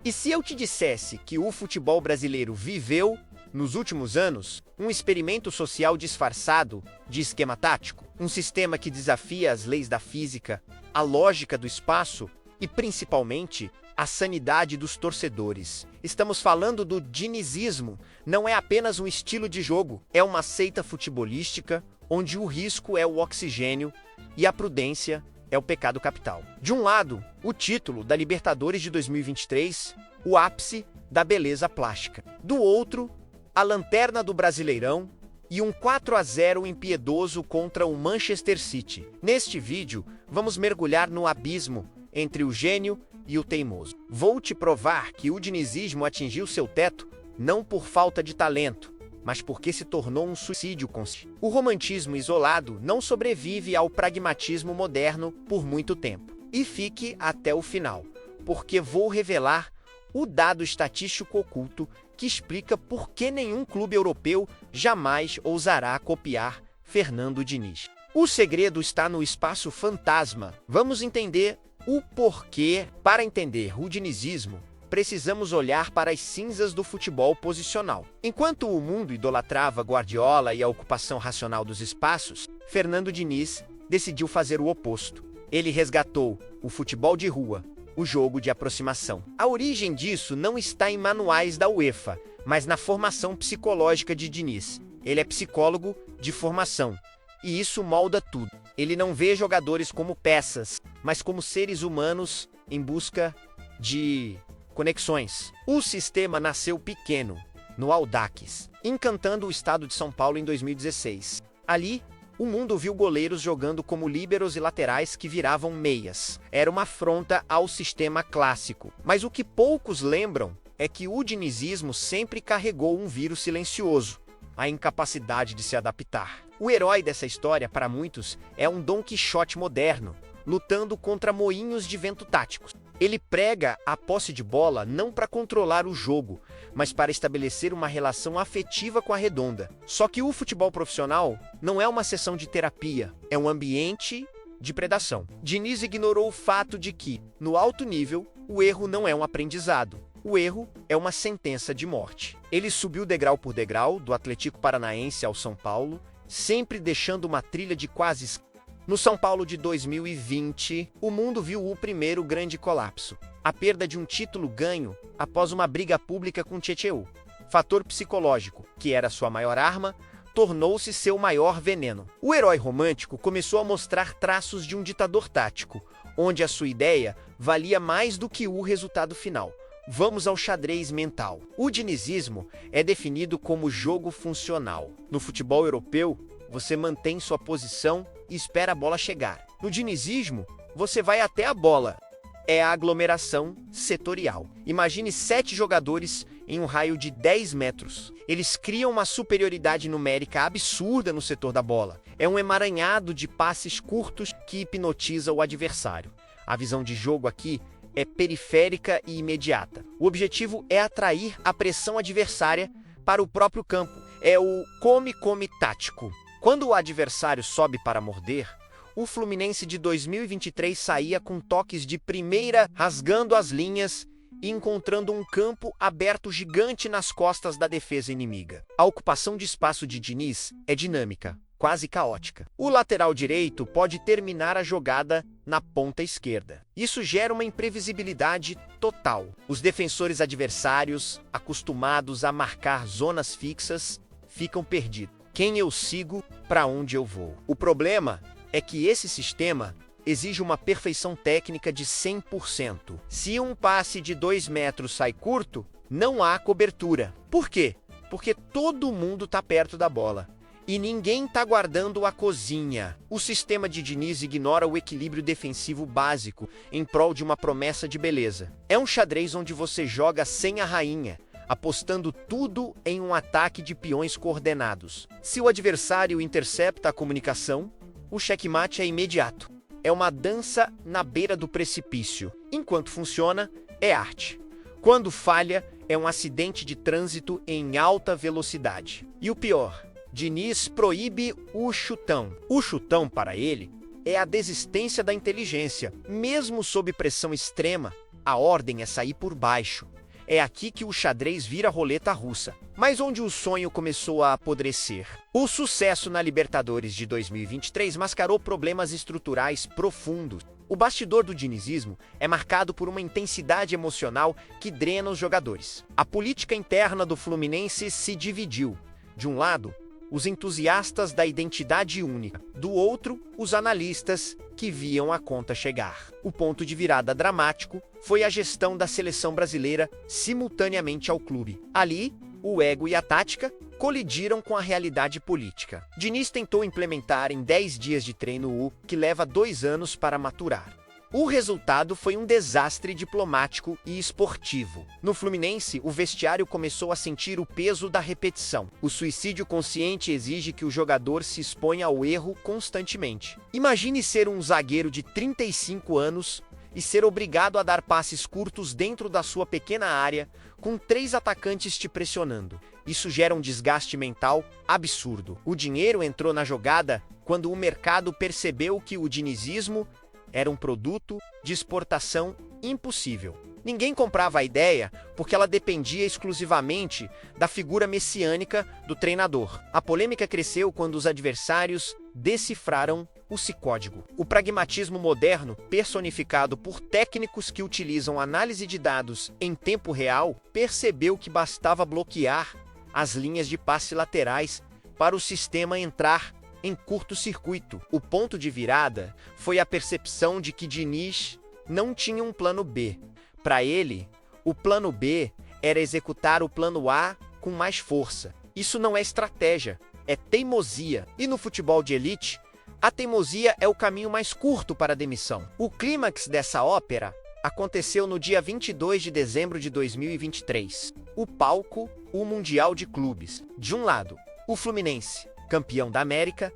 E se eu te dissesse que o futebol brasileiro viveu, nos últimos anos, um experimento social disfarçado de esquema tático? Um sistema que desafia as leis da física, a lógica do espaço e, principalmente, a sanidade dos torcedores. Estamos falando do dinizismo. Não é apenas um estilo de jogo, é uma seita futebolística onde o risco é o oxigênio e a prudência é o pecado capital. De um lado, o título da Libertadores de 2023, o ápice da beleza plástica. Do outro, a lanterna do Brasileirão e um 4-0 impiedoso contra o Manchester City. Neste vídeo, vamos mergulhar no abismo entre o gênio e o teimoso. Vou te provar que o dinizismo atingiu seu teto não por falta de talento, mas porque se tornou um suicídio consciente. O romantismo isolado não sobrevive ao pragmatismo moderno por muito tempo. E fique até o final, porque vou revelar o dado estatístico oculto que explica por que nenhum clube europeu jamais ousará copiar Fernando Diniz. O segredo está no espaço fantasma. Vamos entender o porquê. Para entender o dinizismo, precisamos olhar para as cinzas do futebol posicional. Enquanto o mundo idolatrava Guardiola e a ocupação racional dos espaços, Fernando Diniz decidiu fazer o oposto. Ele resgatou o futebol de rua, o jogo de aproximação. A origem disso não está em manuais da UEFA, mas na formação psicológica de Diniz. Ele é psicólogo de formação, e isso molda tudo. Ele não vê jogadores como peças, mas como seres humanos em busca de conexões. O sistema nasceu pequeno, no Audax, encantando o estado de São Paulo em 2016. Ali, o mundo viu goleiros jogando como líberos e laterais que viravam meias. Era uma afronta ao sistema clássico. Mas o que poucos lembram é que o dinizismo sempre carregou um vírus silencioso: a incapacidade de se adaptar. O herói dessa história, para muitos, é um Dom Quixote moderno, lutando contra moinhos de vento táticos. Ele prega a posse de bola não para controlar o jogo, mas para estabelecer uma relação afetiva com a redonda. Só que o futebol profissional não é uma sessão de terapia, é um ambiente de predação. Diniz ignorou o fato de que, no alto nível, o erro não é um aprendizado. O erro é uma sentença de morte. Ele subiu degrau por degrau, do Atlético Paranaense ao São Paulo, sempre deixando uma trilha de quase... No São Paulo de 2020, o mundo viu o primeiro grande colapso: a perda de um título ganho após uma briga pública com Tchetcheu. Fator psicológico, que era sua maior arma, tornou-se seu maior veneno. O herói romântico começou a mostrar traços de um ditador tático, onde a sua ideia valia mais do que o resultado final. Vamos ao xadrez mental. O dinizismo é definido como jogo funcional. No futebol europeu, você mantém sua posição e espera a bola chegar. No dinizismo, você vai até a bola. É a aglomeração setorial. Imagine 7 jogadores em um raio de 10 metros. Eles criam uma superioridade numérica absurda no setor da bola. É um emaranhado de passes curtos que hipnotiza o adversário. A visão de jogo aqui é periférica e imediata. O objetivo é atrair a pressão adversária para o próprio campo. É o come-come tático. Quando o adversário sobe para morder, o Fluminense de 2023 saía com toques de primeira, rasgando as linhas e encontrando um campo aberto gigante nas costas da defesa inimiga. A ocupação de espaço de Diniz é dinâmica, quase caótica. O lateral direito pode terminar a jogada na ponta esquerda. Isso gera uma imprevisibilidade total. Os defensores adversários, acostumados a marcar zonas fixas, ficam perdidos. Quem eu sigo, para onde eu vou? O problema é que esse sistema exige uma perfeição técnica de 100%. Se um passe de 2 metros sai curto, não há cobertura. Por quê? Porque todo mundo está perto da bola e ninguém está guardando a cozinha. O sistema de Diniz ignora o equilíbrio defensivo básico em prol de uma promessa de beleza. É um xadrez onde você joga sem a rainha, apostando tudo em um ataque de peões coordenados. Se o adversário intercepta a comunicação, o checkmate é imediato. É uma dança na beira do precipício. Enquanto funciona, é arte. Quando falha, é um acidente de trânsito em alta velocidade. E o pior, Diniz proíbe o chutão. O chutão, para ele, é a desistência da inteligência. Mesmo sob pressão extrema, A ordem é sair por baixo. É aqui que o xadrez vira roleta russa. Mas onde o sonho começou a apodrecer? O sucesso na Libertadores de 2023 mascarou problemas estruturais profundos. O bastidor do dinizismo é marcado por uma intensidade emocional que drena os jogadores. A política interna do Fluminense se dividiu. De um lado, os entusiastas da identidade única. Do outro, os analistas que viam a conta chegar. O ponto de virada dramático foi a gestão da seleção brasileira simultaneamente ao clube. Ali, o ego e a tática colidiram com a realidade política. Diniz tentou implementar em 10 dias de treino o que leva 2 anos para maturar. O resultado foi um desastre diplomático e esportivo. No Fluminense, o vestiário começou a sentir o peso da repetição. O suicídio consciente exige que o jogador se exponha ao erro constantemente. Imagine ser um zagueiro de 35 anos e ser obrigado a dar passes curtos dentro da sua pequena área, com 3 atacantes te pressionando. Isso gera um desgaste mental absurdo. O dinheiro entrou na jogada quando o mercado percebeu que o dinizismo era um produto de exportação impossível. Ninguém comprava a ideia porque ela dependia exclusivamente da figura messiânica do treinador. A polêmica cresceu quando os adversários decifraram o código. O pragmatismo moderno, personificado por técnicos que utilizam análise de dados em tempo real, percebeu que bastava bloquear as linhas de passe laterais para o sistema entrar em curto-circuito. O ponto de virada foi a percepção de que Diniz não tinha um plano B. Para ele, o plano B era executar o plano A com mais força. Isso não é estratégia, é teimosia. E no futebol de elite, a teimosia é o caminho mais curto para a demissão. O clímax dessa ópera aconteceu no dia 22 de dezembro de 2023. O palco, o Mundial de Clubes. De um lado, o Fluminense, campeão da América,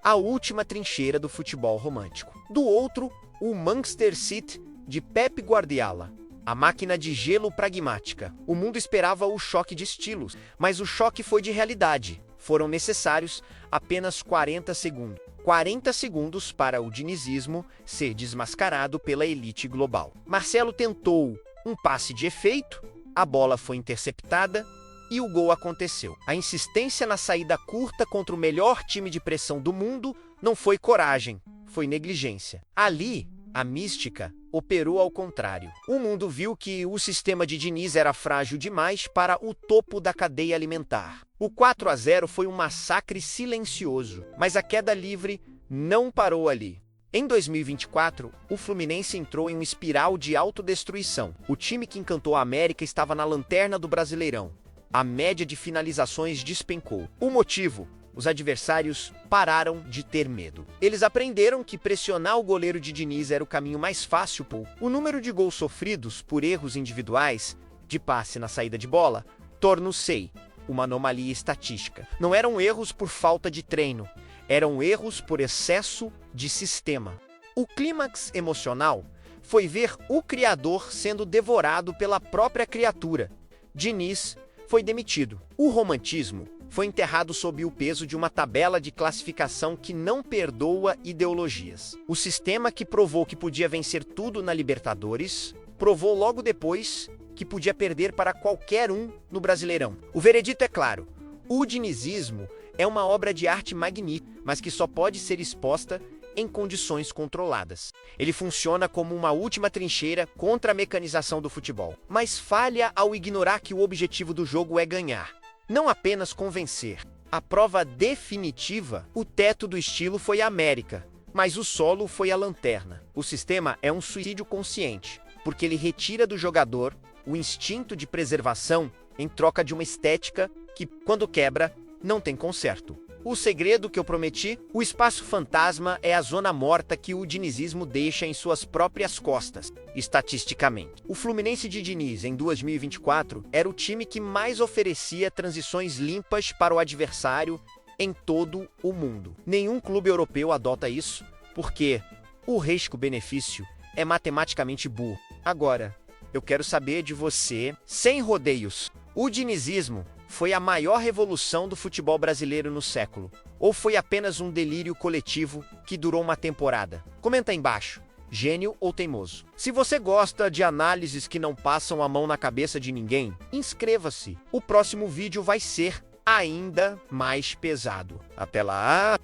a última trincheira do futebol romântico. Do outro, o Manchester City de Pep Guardiola, a máquina de gelo pragmática. O mundo esperava o choque de estilos, mas o choque foi de realidade. Foram necessários apenas 40 segundos. 40 segundos para o dinizismo ser desmascarado pela elite global. Marcelo tentou um passe de efeito, a bola foi interceptada e o gol aconteceu. A insistência na saída curta contra o melhor time de pressão do mundo não foi coragem, foi negligência. Ali, a mística operou ao contrário. O mundo viu que o sistema de Diniz era frágil demais para o topo da cadeia alimentar. O 4-0 foi um massacre silencioso, mas a queda livre não parou ali. Em 2024, o Fluminense entrou em uma espiral de autodestruição. O time que encantou a América estava na lanterna do Brasileirão. A média de finalizações despencou. O motivo? Os adversários pararam de ter medo. Eles aprenderam que pressionar o goleiro de Diniz era o caminho mais fácil. O número de gols sofridos por erros individuais, de passe na saída de bola, tornou-se uma anomalia estatística. Não eram erros por falta de treino, eram erros por excesso de sistema. O clímax emocional foi ver o criador sendo devorado pela própria criatura. Diniz foi demitido. O romantismo foi enterrado sob o peso de uma tabela de classificação que não perdoa ideologias. O sistema que provou que podia vencer tudo na Libertadores, provou logo depois que podia perder para qualquer um no Brasileirão. O veredito é claro: o dinizismo é uma obra de arte magnífica, mas que só pode ser exposta em condições controladas. Ele funciona como uma última trincheira contra a mecanização do futebol, mas falha ao ignorar que o objetivo do jogo é ganhar, não apenas convencer. A prova definitiva, o teto do estilo foi a América, mas o solo foi a lanterna. O sistema é um suicídio consciente, porque ele retira do jogador o instinto de preservação em troca de uma estética que, quando quebra, não tem conserto. O segredo que eu prometi? O espaço fantasma é a zona morta que o dinizismo deixa em suas próprias costas, estatisticamente. O Fluminense de Diniz, em 2024, era o time que mais oferecia transições limpas para o adversário em todo o mundo. Nenhum clube europeu adota isso, porque o risco-benefício é matematicamente burro. Agora, eu quero saber de você, sem rodeios. O dinizismo foi a maior revolução do futebol brasileiro no século? Ou foi apenas um delírio coletivo que durou uma temporada? Comenta aí embaixo. gênio ou teimoso. Se você gosta de análises que não passam a mão na cabeça de ninguém, inscreva-se. O próximo vídeo vai ser ainda mais pesado. Até lá!